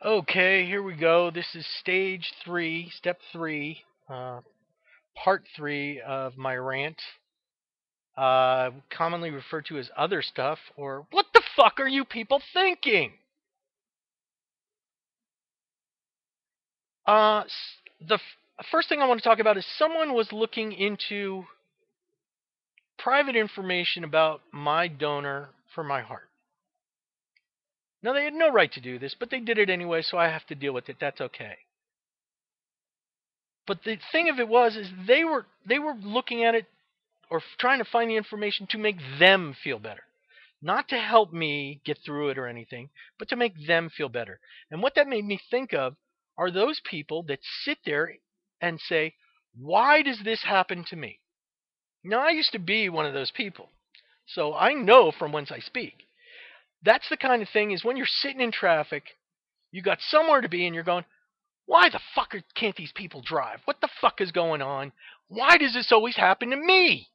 Okay, here we go. This is stage three, step three, part three of my rant, commonly referred to as other stuff, or what the fuck are you people thinking? First thing I want to talk about is someone was looking into private information about my donor for my heart. Now, they had no right to do this, but they did it anyway, so I have to deal with it. That's okay. But the thing of it was, is they were looking at it or trying to find the information to make them feel better. Not to help me get through it or anything, but to make them feel better. And what that made me think of are those people that sit there and say, why does this happen to me? Now, I used to be one of those people, so I know from whence I speak. That's the kind of thing is when you're sitting in traffic, you got somewhere to be, and you're going, why the fuck can't these people drive? What the fuck is going on? Why does this always happen to me?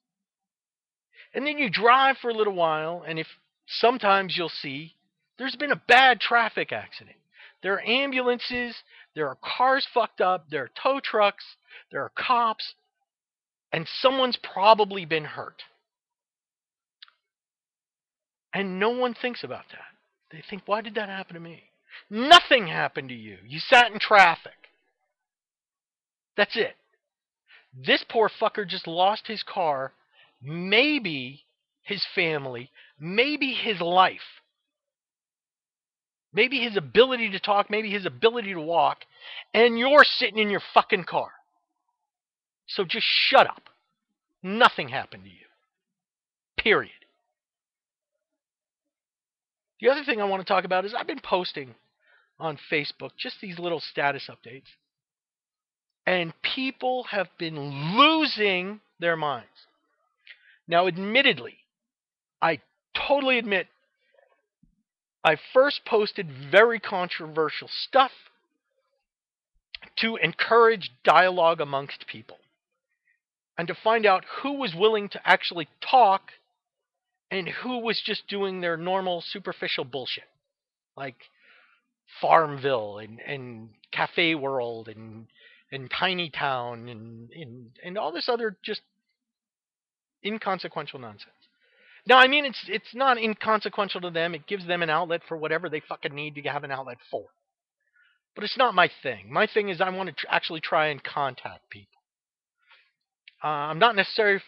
And then you drive for a little while, and if sometimes you'll see there's been a bad traffic accident. There are ambulances, there are cars fucked up, there are tow trucks, there are cops, and someone's probably been hurt. And no one thinks about that. They think, why did that happen to me? Nothing happened to you. You sat in traffic. That's it. This poor fucker just lost his car, maybe his family, maybe his life. Maybe his ability to talk, maybe his ability to walk, and you're sitting in your fucking car. So just shut up. Nothing happened to you. Period. The other thing I want to talk about is I've been posting on Facebook just these little status updates, and people have been losing their minds. Now, admittedly, I totally admit I first posted very controversial stuff to encourage dialogue amongst people and to find out who was willing to actually talk and who was just doing their normal superficial bullshit, like Farmville and Cafe World and Tiny Town and all this other just inconsequential nonsense. Now, I mean, it's not inconsequential to them. It gives them an outlet for whatever they fucking need to have an outlet for. But it's not my thing. My thing is I want to actually try and contact people. I'm not necessarily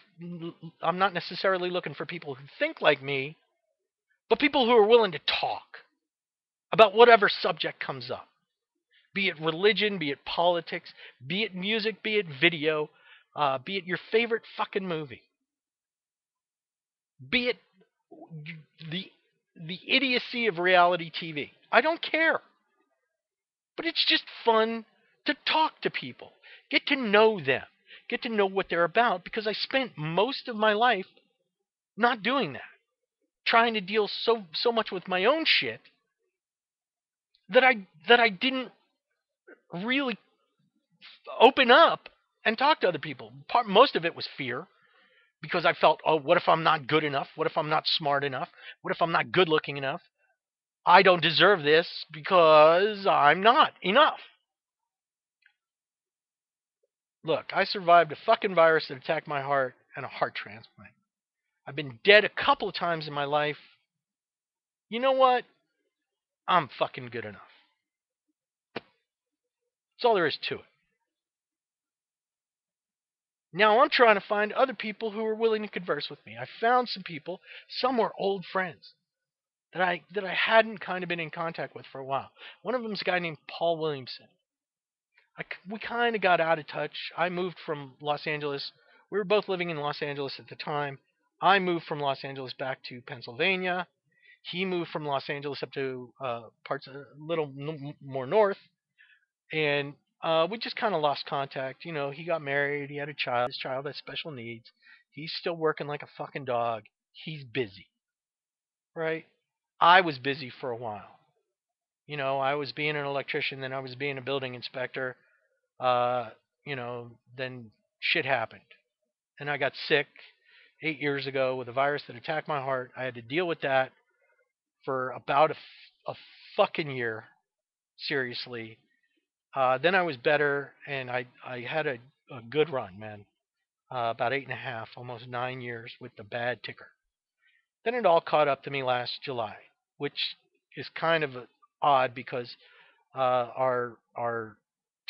looking for people who think like me, but people who are willing to talk about whatever subject comes up. Be it religion, be it politics, be it music, be it video, be it your favorite fucking movie, be it the the idiocy of reality TV. I don't care. But it's just fun to talk to people, get to know them, get to know what they're about because I spent most of my life not doing that, trying to deal so much with my own shit that I didn't really open up and talk to other people. Most of it was fear because I felt, oh, what if I'm not good enough? What if I'm not smart enough? What if I'm not good looking enough? I don't deserve this because I'm not enough. Look, I survived a fucking virus that attacked my heart and a heart transplant. I've been dead a couple of times in my life. You know what? I'm fucking good enough. That's all there is to it. Now I'm trying to find other people who are willing to converse with me. I found some people. Some were old friends that I hadn't kind of been in contact with for a while. One of them is a guy named Paul Williamson. We kind of got out of touch. I moved from Los Angeles. We were both living in Los Angeles at the time. I moved from Los Angeles back to Pennsylvania. He moved from Los Angeles up to parts a little more north, and we just kind of lost contact. You know, he got married, he had a child. His child has special needs. He's still working like a fucking dog. He's busy, right? I was busy for a while. You know, I was being an electrician, then I was being a building inspector. Uh, then shit happened, and I got sick 8 years ago with a virus that attacked my heart. I had to deal with that for about a fucking year. seriously. Then I was better, and I had a good run, man. About 8.5, almost 9 years with the bad ticker. Then it all caught up to me last July, which is kind of odd because our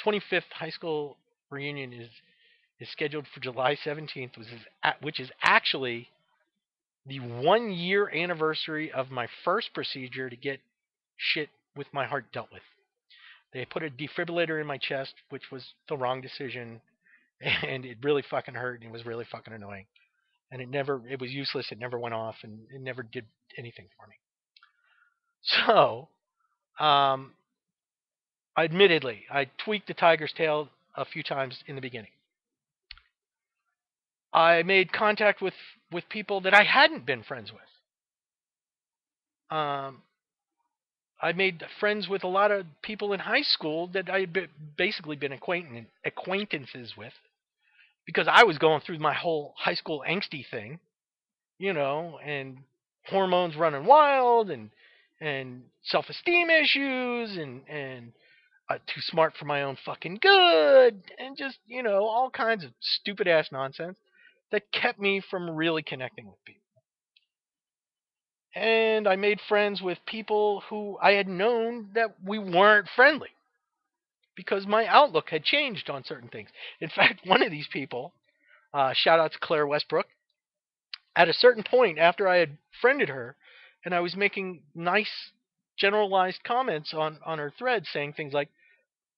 25th high school reunion is scheduled for July 17th, which is actually the 1 year anniversary of my first procedure to get shit with my heart dealt with. They put a defibrillator in my chest, which was the wrong decision, and it really fucking hurt, and it was really fucking annoying. And it was useless. It never went off, and it never did anything for me. So, um, admittedly, I tweaked the tiger's tail a few times in the beginning. I made contact with people that I hadn't been friends with. I made friends with a lot of people in high school that I had basically been acquaintances with because I was going through my whole high school angsty thing, and hormones running wild and self-esteem issues and too smart for my own fucking good and just, all kinds of stupid ass nonsense that kept me from really connecting with people. And I made friends with people who I had known that we weren't friendly because my outlook had changed on certain things. In fact, one of these people, shout out to Claire Westbrook, at a certain point after I had friended her and I was making nice generalized comments on her thread saying things like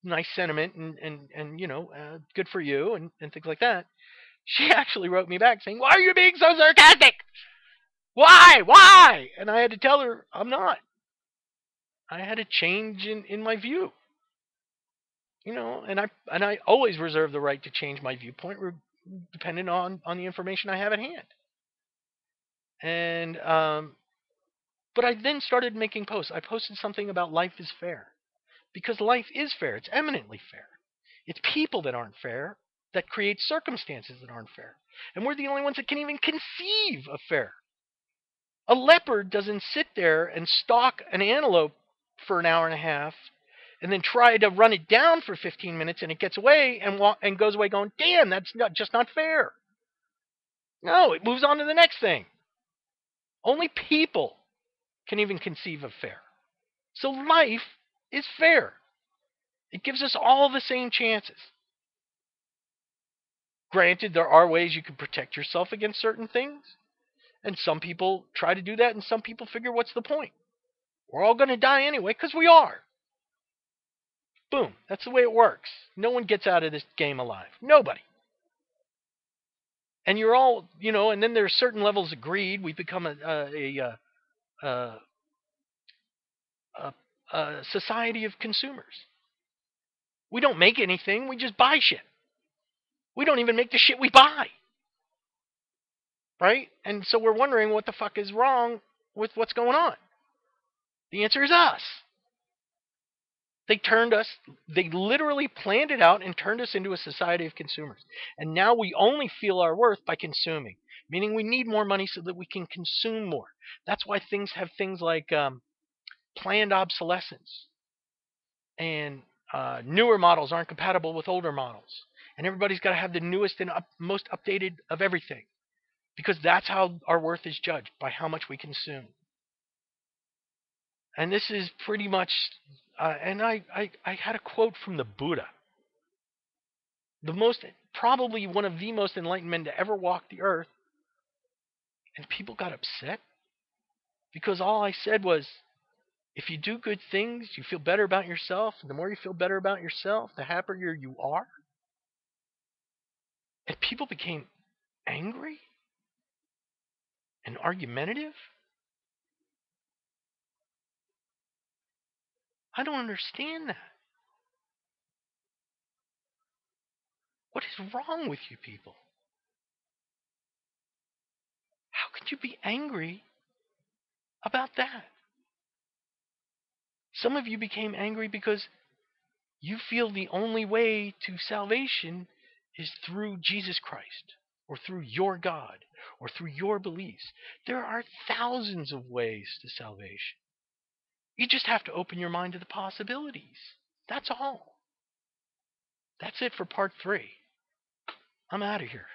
nice sentiment and good for you and things like that, she actually wrote me back saying, "Why are you being so sarcastic? Why?" And I had to tell her I'm not. I had a change in my view. And I always reserve the right to change my viewpoint depending on the information I have at hand. And but I then started making posts. I posted something about life is fair because life is fair. It's eminently fair. It's people that aren't fair that create circumstances that aren't fair. And we're the only ones that can even conceive of fair. A leopard doesn't sit there and stalk an antelope for an hour and a half and then try to run it down for 15 minutes and it gets away and goes away going, "Damn, that's just not fair." No, it moves on to the next thing. Only people can even conceive of fair. So life is fair. It gives us all the same chances. Granted, there are ways you can protect yourself against certain things, and some people try to do that, and some people figure, what's the point? We're all going to die anyway, because we are. Boom. That's the way it works. No one gets out of this game alive. Nobody. And you're all, and then there's certain levels of greed. We become a society of consumers. We don't make anything. We just buy shit. We don't even make the shit we buy. Right? And so we're wondering what the fuck is wrong with what's going on. The answer is us. They literally planned it out and turned us into a society of consumers. And now we only feel our worth by consuming, meaning we need more money so that we can consume more. That's why things have things like planned obsolescence. And newer models aren't compatible with older models. And everybody's got to have the newest and most updated of everything. Because that's how our worth is judged, by how much we consume. And this is pretty much, and I had a quote from the Buddha. Probably one of the most enlightened men to ever walk the earth. And people got upset because all I said was, if you do good things, you feel better about yourself. And the more you feel better about yourself, the happier you are. And people became angry and argumentative. I don't understand that. What is wrong with you people? How could you be angry about that? Some of you became angry because you feel the only way to salvation is through Jesus Christ, or through your God, or through your beliefs. There are thousands of ways to salvation. You just have to open your mind to the possibilities. That's all. That's it for part 3. I'm out of here.